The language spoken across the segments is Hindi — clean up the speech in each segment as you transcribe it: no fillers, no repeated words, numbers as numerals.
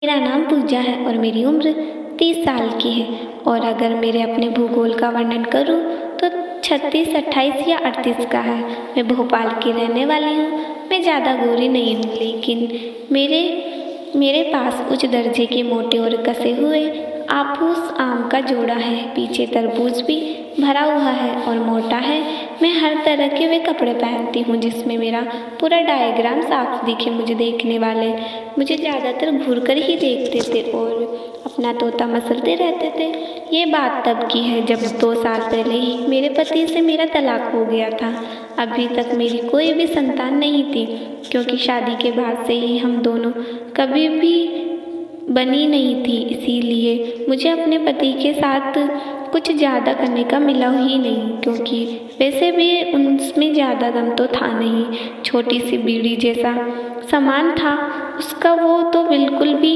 मेरा नाम पूजा है और मेरी उम्र 30 साल की है। और अगर मेरे अपने भूगोल का वर्णन करूँ तो 36, 28 या 38 का है। मैं भोपाल की रहने वाली हूँ। मैं ज़्यादा गोरी नहीं हूँ, लेकिन मेरे पास उच्च दर्जे के मोटे और कसे हुए आपूस आम का जोड़ा है। पीछे तरबूज भी भरा हुआ है और मोटा है। मैं हर तरह के वे कपड़े पहनती हूँ जिसमें मेरा पूरा डायग्राम साफ दिखे। मुझे देखने वाले मुझे ज़्यादातर घूर कर ही देखते थे और अपना तोता मसलते रहते थे। ये बात तब की है जब 2 साल पहले ही मेरे पति से मेरा तलाक हो गया था। अभी तक मेरी कोई भी संतान नहीं थी, क्योंकि शादी के बाद से ही हम दोनों कभी भी बनी नहीं थी। इसीलिए मुझे अपने पति के साथ कुछ ज़्यादा करने का मिला ही नहीं, क्योंकि वैसे भी उसमें ज़्यादा दम तो था नहीं। छोटी सी बीड़ी जैसा सामान था उसका, वो तो बिल्कुल भी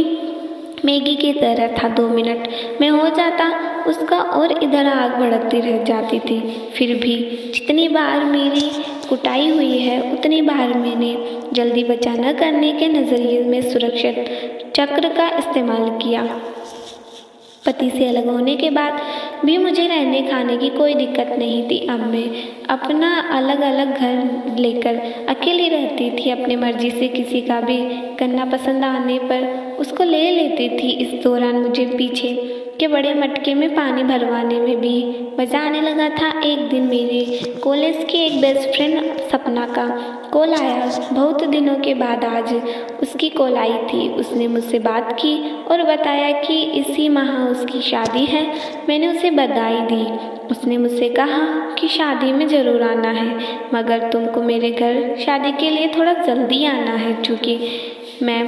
मैगी की तरह था। 2 मिनट में हो जाता उसका और इधर आग भड़कती रह जाती थी। फिर भी जितनी बार मेरी कुटाई हुई है उतनी बार मैंने जल्दी बचा न करने के नज़रिए में सुरक्षित चक्र का इस्तेमाल किया। पति से अलग होने के बाद भी मुझे रहने खाने की कोई दिक्कत नहीं थी। अब मैं अपना अलग अलग घर लेकर अकेली रहती थी। अपनी मर्जी से किसी का भी करना पसंद आने पर उसको ले लेती थी। इस दौरान मुझे पीछे के बड़े मटके में पानी भरवाने में भी मज़ा आने लगा था। एक दिन मेरे कॉलेज की एक बेस्ट फ्रेंड सपना का कॉल आया। बहुत दिनों के बाद आज उसकी कॉल आई थी। उसने मुझसे बात की और बताया कि इसी माह उसकी शादी है। मैंने उसे बधाई दी। उसने मुझसे कहा कि शादी में ज़रूर आना है, मगर तुमको मेरे घर शादी के लिए थोड़ा जल्दी आना है, क्योंकि मैं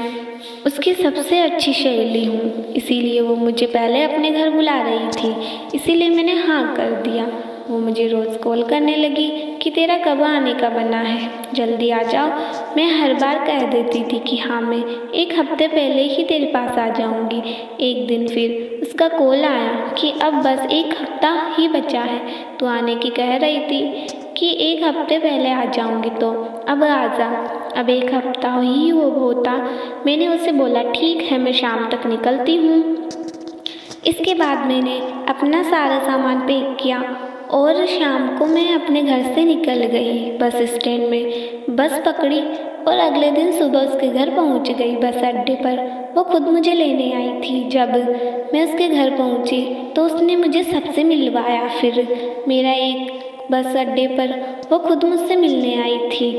उसकी सबसे अच्छी सहेली हूँ। इसीलिए वो मुझे पहले अपने घर बुला रही थी। इसीलिए मैंने हाँ कर दिया। वो मुझे रोज़ कॉल करने लगी कि तेरा कब आने का बना है, जल्दी आ जाओ। मैं हर बार कह देती थी कि हाँ, मैं 1 हफ्ते पहले ही तेरे पास आ जाऊँगी। एक दिन फिर उसका कॉल आया कि अब बस 1 हफ्ता ही बचा है। तो आने की कह रही थी कि 1 हफ्ते पहले आ जाऊँगी, तो अब आ जा। अब 1 हफ्ता ही वो होता। मैंने उसे बोला ठीक है, मैं शाम तक निकलती हूँ। इसके बाद मैंने अपना सारा सामान पैक किया और शाम को मैं अपने घर से निकल गई। बस स्टैंड में बस पकड़ी और अगले दिन सुबह उसके घर पहुंच गई। बस अड्डे पर वो खुद मुझे लेने आई थी। जब मैं उसके घर पहुंची तो उसने मुझे सबसे मिलवाया। फिर मेरा एक बस अड्डे पर वो खुद मुझसे मिलने आई थी।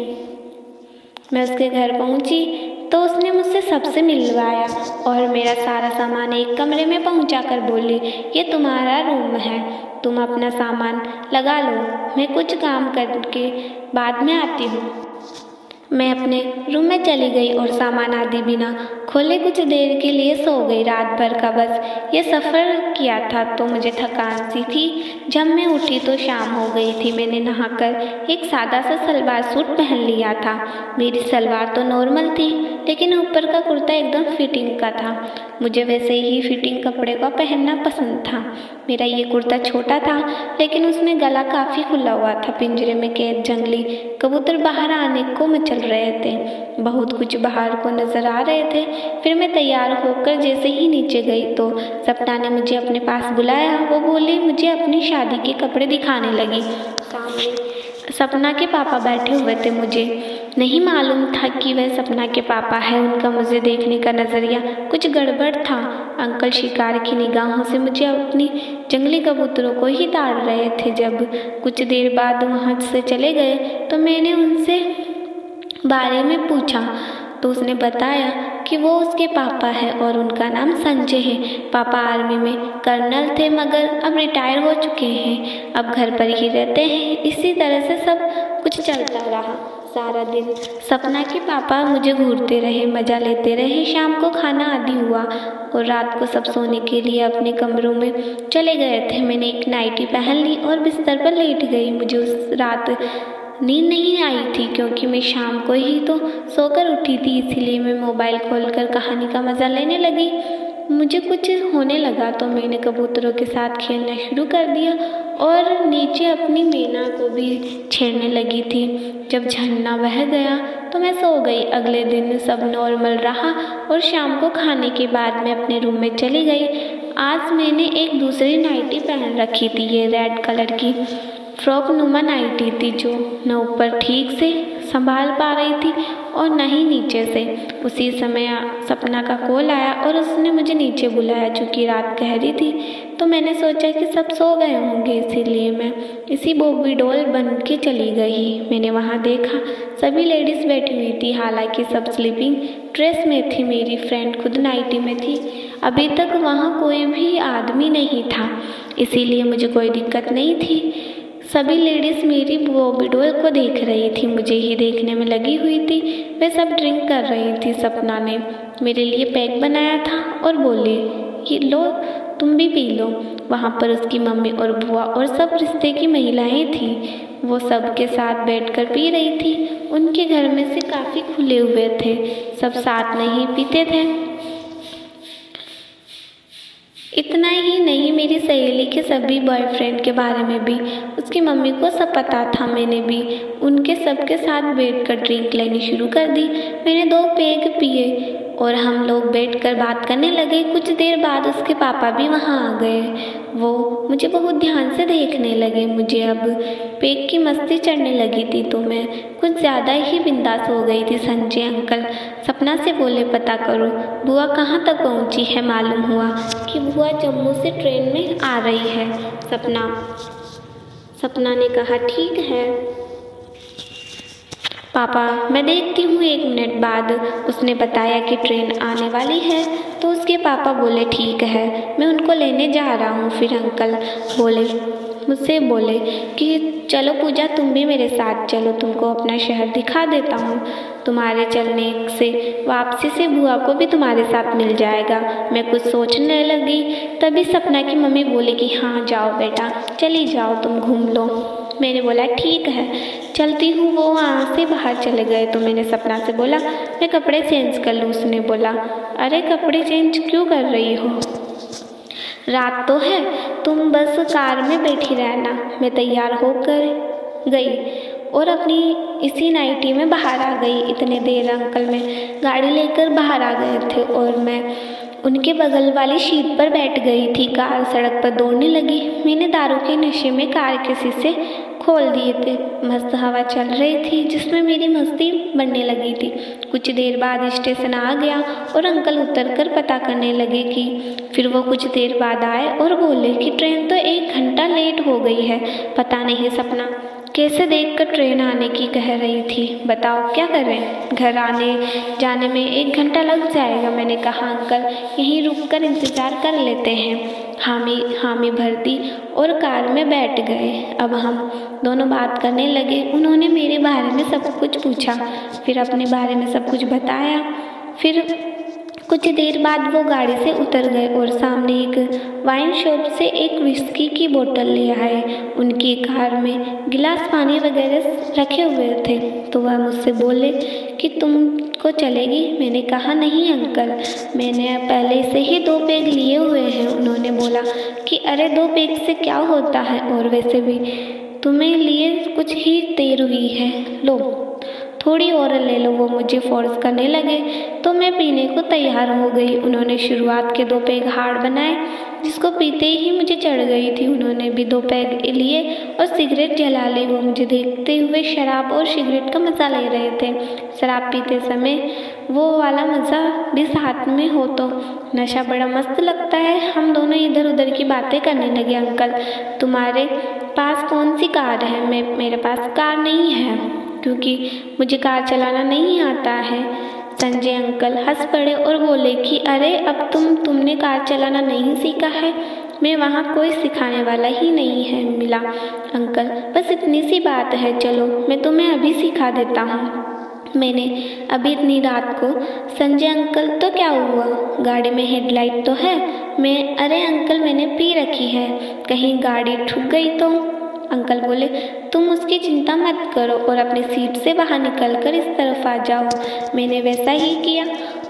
मैं उसके घर पहुंची तो उसने मुझसे सबसे मिलवाया और मेरा सारा सामान एक कमरे में पहुंचा कर बोली, ये तुम्हारा रूम है, तुम अपना सामान लगा लो, मैं कुछ काम करके बाद में आती हूँ। मैं अपने रूम में चली गई और सामान आदि बिना खोले कुछ देर के लिए सो गई। रात भर का बस ये सफ़र किया था तो मुझे थकान सी थी। जब मैं उठी तो शाम हो गई थी। मैंने नहाकर एक सादा सा सलवार सूट पहन लिया था। मेरी सलवार तो नॉर्मल थी, लेकिन ऊपर का कुर्ता एकदम फिटिंग का था। मुझे वैसे ही फिटिंग कपड़े का पहनना पसंद था। मेरा ये कुर्ता छोटा था, लेकिन उसमें गला काफ़ी खुला हुआ था। पिंजरे में कैद जंगली कबूतर बाहर आने को मचल रहे थे। बहुत कुछ बाहर को नजर आ रहे थे। फिर मैं तैयार होकर जैसे ही नीचे गई तो सपना ने मुझे अपने पास बुलाया। वो बोली, मुझे अपनी शादी के कपड़े दिखाने लगी। सामने सपना के पापा बैठे हुए थे। मुझे नहीं मालूम था कि वह सपना के पापा है। उनका मुझे देखने का नज़रिया कुछ गड़बड़ था। अंकल शिकार की निगाहों से मुझे अपनी जंगली कबूतरों को ही ताड़ रहे थे। जब कुछ देर बाद वहाँ से चले गए तो मैंने उनसे बारे में पूछा तो उसने बताया कि वो उसके पापा है और उनका नाम संजय है। पापा आर्मी में कर्नल थे, मगर अब रिटायर हो चुके हैं। अब घर पर ही रहते हैं। इसी तरह से सब कुछ चलता रहा। सारा दिन सपना के पापा मुझे घूरते रहे, मज़ा लेते रहे। शाम को खाना आदि हुआ और रात को सब सोने के लिए अपने कमरों में चले गए थे। मैंने एक नाइटी पहन ली और बिस्तर पर लेट गई। मुझे उस रात नींद नहीं आई थी, क्योंकि मैं शाम को ही तो सोकर उठी थी। इसीलिए मैं मोबाइल खोलकर कहानी का मज़ा लेने लगी। मुझे कुछ होने लगा तो मैंने कबूतरों के साथ खेलना शुरू कर दिया और नीचे अपनी मीना को भी छेड़ने लगी थी। जब झरना बह गया तो मैं सो गई। अगले दिन सब नॉर्मल रहा और शाम को खाने के बाद मैं अपने रूम में चली गई। आज मैंने एक दूसरी नाइटी पहन रखी थी, ये रेड कलर की फ्रॉक नुमा नाइटी थी जो न ऊपर ठीक से संभाल पा रही थी और न ही नीचे से। उसी समय सपना का कॉल आया और उसने मुझे नीचे बुलाया। चूँकि रात गहरी थी तो मैंने सोचा कि सब सो गए होंगे, इसीलिए मैं इसी बॉबी डॉल बन के चली गई। मैंने वहाँ देखा सभी लेडीज़ बैठी हुई थी, हालांकि सब स्लीपिंग ड्रेस में थी। मेरी फ्रेंड खुद नाइटी में थी। अभी तक वहाँ कोई भी आदमी नहीं था, इसीलिए मुझे कोई दिक्कत नहीं थी। सभी लेडीज़ मेरी बॉबी डॉल को देख रही थी, मुझे ही देखने में लगी हुई थी। वे सब ड्रिंक कर रही थी। सपना ने मेरे लिए पैक बनाया था और बोली, ये लो तुम भी पी लो। वहाँ पर उसकी मम्मी और बुआ और सब रिश्ते की महिलाएं थीं। वो सब के साथ बैठकर पी रही थी। उनके घर में से काफ़ी खुले हुए थे, सब साथ नहीं पीते थे। इतना ही नहीं, मेरी सहेली के सभी बॉयफ्रेंड के बारे में भी उसकी मम्मी को सब पता था। मैंने भी उनके सबके साथ बैठकर ड्रिंक लेनी शुरू कर दी। मैंने 2 पैग पिए और हम लोग बैठकर बात करने लगे। कुछ देर बाद उसके पापा भी वहाँ आ गए। वो मुझे बहुत ध्यान से देखने लगे। मुझे अब पैग की मस्ती चढ़ने लगी थी तो मैं कुछ ज़्यादा ही बिंदास हो गई थी। संजय अंकल सपना से बोले, पता करो बुआ कहाँ तक पहुँची है। मालूम हुआ कि बुआ जम्मू से ट्रेन में आ रही है। सपना ने कहा, ठीक है पापा, मैं देखती हूँ। 1 मिनट बाद उसने बताया कि ट्रेन आने वाली है तो उसके पापा बोले, ठीक है मैं उनको लेने जा रहा हूँ। फिर अंकल मुझसे बोले कि चलो पूजा, तुम भी मेरे साथ चलो, तुमको अपना शहर दिखा देता हूँ। तुम्हारे चलने से वापसी से बुआ को भी तुम्हारे साथ मिल जाएगा। मैं कुछ सोचने लगी, तभी सपना की मम्मी बोली कि हाँ जाओ बेटा, चली जाओ, तुम घूम लो। मैंने बोला ठीक है चलती हूँ। वो वहाँ से बाहर चले गए तो मैंने सपना से बोला, मैं कपड़े चेंज कर लूँ। उसने बोला, अरे कपड़े चेंज क्यों कर रही हो, रात तो है, तुम बस कार में बैठी रहना। मैं तैयार होकर गई और अपनी इसी नाइटी में बाहर आ गई। इतने देर अंकल में गाड़ी लेकर बाहर आ गए थे और मैं उनके बगल वाली सीट पर बैठ गई थी। कार सड़क पर दौड़ने लगी। मैंने दारू के नशे में कार के शीशे खोल दिए थे। मस्त हवा चल रही थी जिसमें मेरी मस्ती बढ़ने लगी थी। कुछ देर बाद स्टेशन आ गया और अंकल उतरकर पता करने लगे कि फिर वो कुछ देर बाद आए और बोले कि ट्रेन तो 1 घंटा लेट हो गई है। पता नहीं सपना कैसे देखकर ट्रेन आने की कह रही थी। बताओ क्या करें, घर आने जाने में 1 घंटा लग जाएगा। मैंने कहा अंकल यहीं रुककर इंतज़ार कर लेते हैं। हामी भर दी और कार में बैठ गए। अब हम दोनों बात करने लगे। उन्होंने मेरे बारे में सब कुछ पूछा, फिर अपने बारे में सब कुछ बताया। फिर कुछ देर बाद वो गाड़ी से उतर गए और सामने एक वाइन शॉप से एक विस्की की बोतल ले आए। उनकी कार में गिलास पानी वगैरह रखे हुए थे तो वह मुझसे बोले कि तुमको चलेगी। मैंने कहा नहीं अंकल, मैंने पहले से ही 2 पैग लिए हुए हैं। उन्होंने बोला कि अरे 2 पैग से क्या होता है, और वैसे भी तुम्हें लिए कुछ ही देर हुई है, लो थोड़ी और ले लो। वो मुझे फोर्स करने लगे तो मैं पीने को तैयार हो गई। उन्होंने शुरुआत के 2 पैग हार्ड बनाए जिसको पीते ही मुझे चढ़ गई थी। उन्होंने भी 2 पैग लिए और सिगरेट जला ली। वो मुझे देखते हुए शराब और सिगरेट का मज़ा ले रहे थे। शराब पीते समय वो वाला मज़ा भी साथ में हो तो नशा बड़ा मस्त लगता है। हम दोनों इधर उधर की बातें करने लगे। अंकल तुम्हारे पास कौन सी कार है? मेरे पास कार नहीं है क्योंकि मुझे कार चलाना नहीं आता है। संजय अंकल हंस पड़े और बोले कि अरे अब तुमने कार चलाना नहीं सीखा है, मैं वहाँ कोई सिखाने वाला ही नहीं है मिला। अंकल बस इतनी सी बात है, चलो मैं तुम्हें अभी सिखा देता हूँ। मैंने अभी इतनी रात को। संजय अंकल तो क्या हुआ, गाड़ी में हेडलाइट तो है। अरे अंकल मैंने पी रखी है, कहीं गाड़ी ठुक गई तो। अंकल बोले तुम उसकी चिंता मत करो और अपनी सीट से बाहर निकलकर इस तरफ आ जाओ। मैंने वैसा ही किया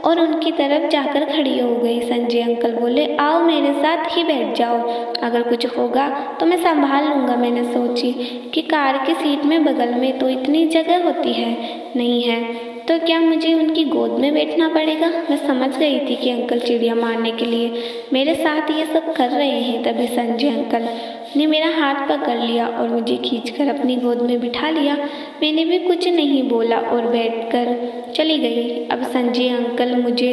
और उनकी तरफ जाकर खड़ी हो गई। संजय अंकल बोले, आओ मेरे साथ ही बैठ जाओ, अगर कुछ होगा तो मैं संभाल लूँगा। मैंने सोची कि कार की सीट में बगल में तो इतनी जगह होती है, नहीं है तो क्या मुझे उनकी गोद में बैठना पड़ेगा। मैं समझ गई थी कि अंकल चिड़िया मारने के लिए मेरे साथ ये सब कर रहे हैं। तभी संजय अंकल ने मेरा हाथ पकड़ लिया और मुझे खींचकर अपनी गोद में बिठा लिया। मैंने भी कुछ नहीं बोला और बैठकर चली गई। अब संजय अंकल मुझे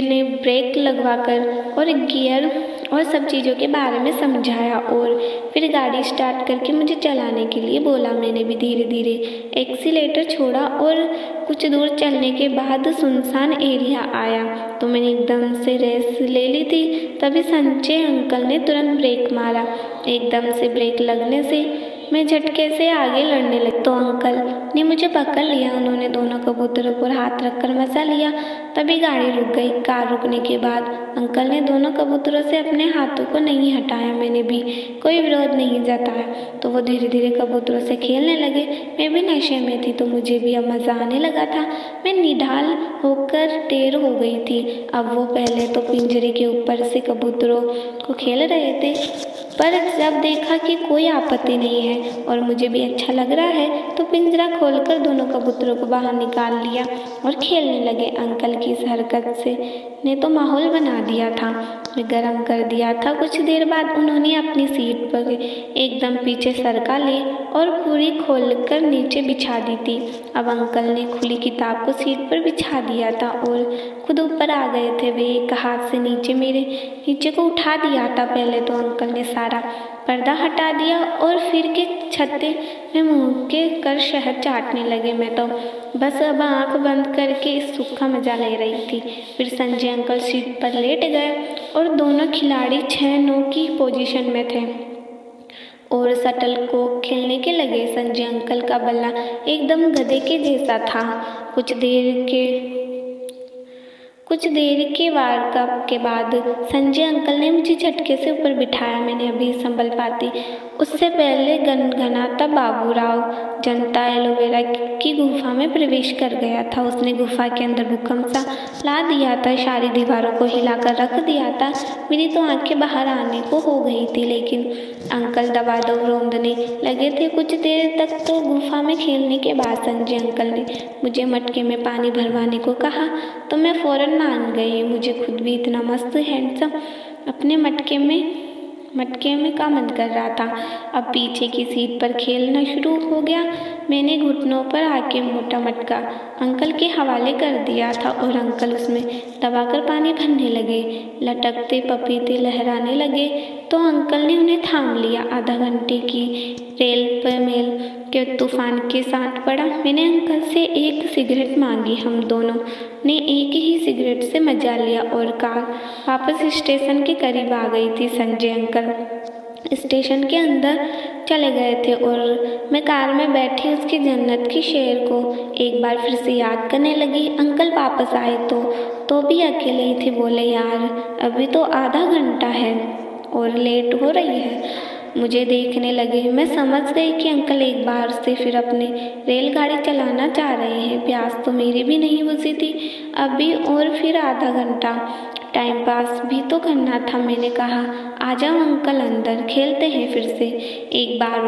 ने ब्रेक लगवाकर और गियर और सब चीज़ों के बारे में समझाया और फिर गाड़ी स्टार्ट करके मुझे चलाने के लिए बोला। मैंने भी धीरे धीरे एक्सीलेटर छोड़ा और कुछ दूर चलने के बाद सुनसान एरिया आया तो मैंने एकदम से रेस ले ली थी। तभी संजय अंकल ने तुरंत ब्रेक मारा। एकदम से ब्रेक लगने से मैं झटके से आगे लड़ने लगी तो अंकल ने मुझे पकड़ लिया। उन्होंने दोनों कबूतरों पर हाथ रखकर मजा लिया। तभी गाड़ी रुक गई। कार रुकने के बाद अंकल ने दोनों कबूतरों से अपने हाथों को नहीं हटाया। मैंने भी कोई विरोध नहीं जताया तो वो धीरे धीरे कबूतरों से खेलने लगे। मैं भी नशे में थी तो मुझे भी अब मज़ा आने लगा था। मैं निढाल होकर टेर हो गई थी। अब वो पहले तो पिंजरे के ऊपर से कबूतरों को खेल रहे थे, पर जब देखा कि कोई आपत्ति नहीं है और मुझे भी अच्छा लग रहा है तो पिंजरा खोलकर दोनों कबूतरों को बाहर निकाल लिया और खेलने लगे। अंकल की इस हरकत से ने तो माहौल बना दिया था, गरम कर दिया था। कुछ देर बाद उन्होंने अपनी सीट पर एकदम पीछे सरका ली और पूरी खोलकर नीचे बिछा दी थी। अब अंकल ने खुली किताब को सीट पर बिछा दिया था और खुद ऊपर आ गए थे। वे एक हाथ से मेरे नीचे को उठा दिया था। पहले तो अंकल ने सारा पर्दा हटा दिया और फिर के छत्ते में मुँह के कर शहद चाटने लगे। मैं तो बस अब आंख बंद करके इस सुख का मजा ले रही थी। फिर संजय अंकल सीट पर लेट गए और दोनों खिलाड़ी 6-9 की पोजीशन में थे और शटल को खेलने के लगे। संजय अंकल का बल्ला एकदम गधे के जैसा था। कुछ देर के वार्तालाप के बाद संजय अंकल ने मुझे झटके से ऊपर बिठाया। मैंने अभी संभल पाती उससे पहले गनगनाता बाबूराव जनता एलोवेरा की गुफा में प्रवेश कर गया था। उसने गुफा के अंदर भूकंप सा ला दिया था, सारी दीवारों को हिलाकर रख दिया था। मेरी तो आंखें बाहर आने को हो गई थी, लेकिन अंकल दबादब रोंदने लगे थे। कुछ देर तक तो गुफा में खेलने के बाद संजय अंकल ने मुझे मटके में पानी भरवाने को कहा तो मैं फ़ौरन मान गई। मुझे खुद भी इतना मस्त हैंडसम अपने मटके में का मन कर रहा था। अब पीछे की सीट पर खेलना शुरू हो गया। मैंने घुटनों पर आके मोटा मटका अंकल के हवाले कर दिया था और अंकल उसमें दबाकर पानी भरने लगे। लटकते पपीते लहराने लगे तो अंकल ने उन्हें थाम लिया। आधा घंटे की रेल पर मेल के तूफान के साथ पड़ा। मैंने अंकल से एक सिगरेट मांगी। हम दोनों ने एक ही सिगरेट से मजा लिया और कार वापस स्टेशन के करीब आ गई थी। संजय अंकल स्टेशन के अंदर चले गए थे और मैं कार में बैठी उसकी जन्नत की शेर को एक बार फिर से याद करने लगी। अंकल वापस आए तो भी अकेले ही थे। बोले, यार अभी तो आधा घंटा है और लेट हो रही है। मुझे देखने लगे। मैं समझ गई कि अंकल एक बार से फिर अपने रेलगाड़ी चलाना चाह रहे हैं। प्यास तो मेरी भी नहीं बुझी थी अभी और फिर आधा घंटा टाइम पास भी तो करना था। मैंने कहा, आ जाओ अंकल, अंदर खेलते हैं फिर से एक बार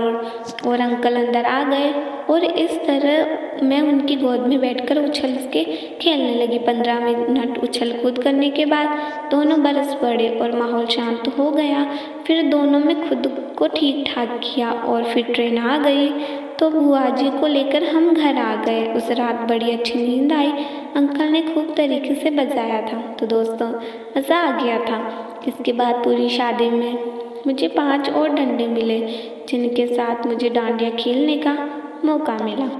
और अंकल अंदर आ गए और इस तरह मैं उनकी गोद में बैठकर उछल के खेलने लगी। 15 मिनट उछल कूद करने के बाद दोनों बरस पड़े और माहौल शांत हो गया। फिर दोनों में खुद को ठीक ठाक किया और फिर ट्रेन आ गई तो बुआ जी को लेकर हम घर आ गए। उस रात बड़ी अच्छी नींद आई। अंकल ने खूब तरीके से बजाया था तो दोस्तों मज़ा आ गया था। इसके बाद पूरी शादी में मुझे 5 और डंडे मिले जिनके साथ मुझे डांडिया खेलने का मौका मिला।